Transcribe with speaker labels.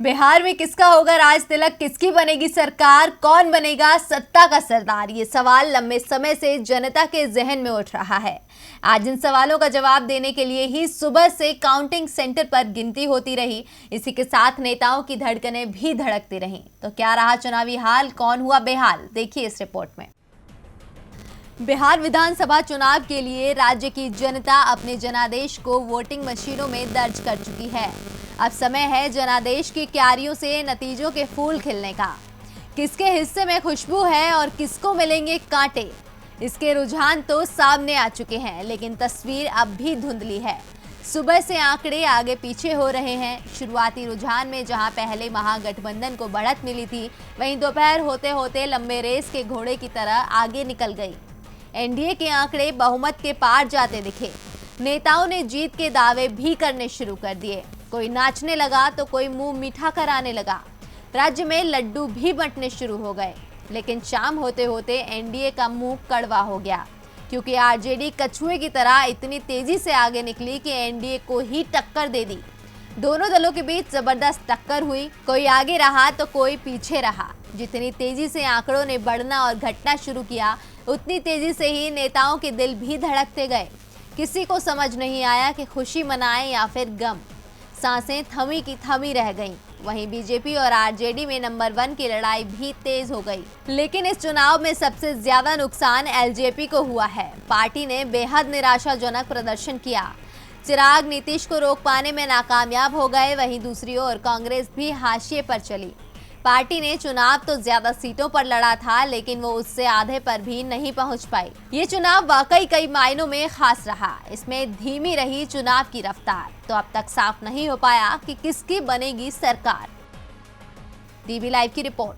Speaker 1: बिहार में किसका होगा राज तिलक, किसकी बनेगी सरकार, कौन बनेगा सत्ता का सरदार, ये सवाल लंबे समय से जनता के जहन में उठ रहा है। आज इन सवालों का जवाब देने के लिए ही सुबह से काउंटिंग सेंटर पर गिनती होती रही। इसी के साथ नेताओं की धड़कनें भी धड़कती रहीं। तो क्या रहा चुनावी हाल, कौन हुआ बेहाल, देखिए इस रिपोर्ट में। बिहार विधानसभा चुनाव के लिए राज्य की जनता अपने जनादेश को वोटिंग मशीनों में दर्ज कर चुकी है। अब समय है जनादेश की क्यारियों से नतीजों के फूल खिलने का। किसके हिस्से में खुशबू है और किसको मिलेंगे कांटे, इसके रुझान तो सामने आ चुके हैं, लेकिन तस्वीर अब भी धुंधली है। सुबह से आंकड़े आगे पीछे हो रहे हैं। शुरुआती रुझान में जहां पहले महागठबंधन को बढ़त मिली थी, वहीं दोपहर होते होते लंबे रेस के घोड़े की तरह आगे निकल गई। एनडीए के आंकड़े बहुमत के पार जाते दिखे। नेताओं ने जीत के दावे भी करने शुरू कर दिए। कोई नाचने लगा तो कोई मुंह मीठा कराने लगा। राज्य में लड्डू भी बंटने शुरू हो गए। लेकिन शाम होते होते एनडीए का मुंह कड़वा हो गया, क्योंकि आरजेडी कछुए की तरह इतनी तेजी से आगे निकली कि एनडीए को ही टक्कर दे दी। दोनों दलों के बीच जबरदस्त टक्कर हुई। कोई आगे रहा तो कोई पीछे रहा। जितनी तेजी से आंकड़ों ने बढ़ना और घटना शुरू किया, उतनी तेजी से ही नेताओं के दिल भी धड़कते गए। किसी को समझ नहीं आया कि खुशी मनाएं या फिर गम। सांसें थमी की थमी रह गईं। वहीं बीजेपी और आरजेडी में नंबर 1 की लड़ाई भी तेज हो गई। लेकिन इस चुनाव में सबसे ज्यादा नुकसान एलजेपी को हुआ है। पार्टी ने बेहद निराशाजनक प्रदर्शन किया। चिराग नीतीश को रोक पाने में नाकामयाब हो गए। वहीं दूसरी ओर कांग्रेस भी हाशिए पर चली। पार्टी ने चुनाव तो ज्यादा सीटों पर लड़ा था, लेकिन वो उससे आधे पर भी नहीं पहुंच पाई। ये चुनाव वाकई कई मायनों में खास रहा। इसमें धीमी रही चुनाव की रफ्तार। तो अब तक साफ नहीं हो पाया कि किसकी बनेगी सरकार। डीबी लाइव की रिपोर्ट।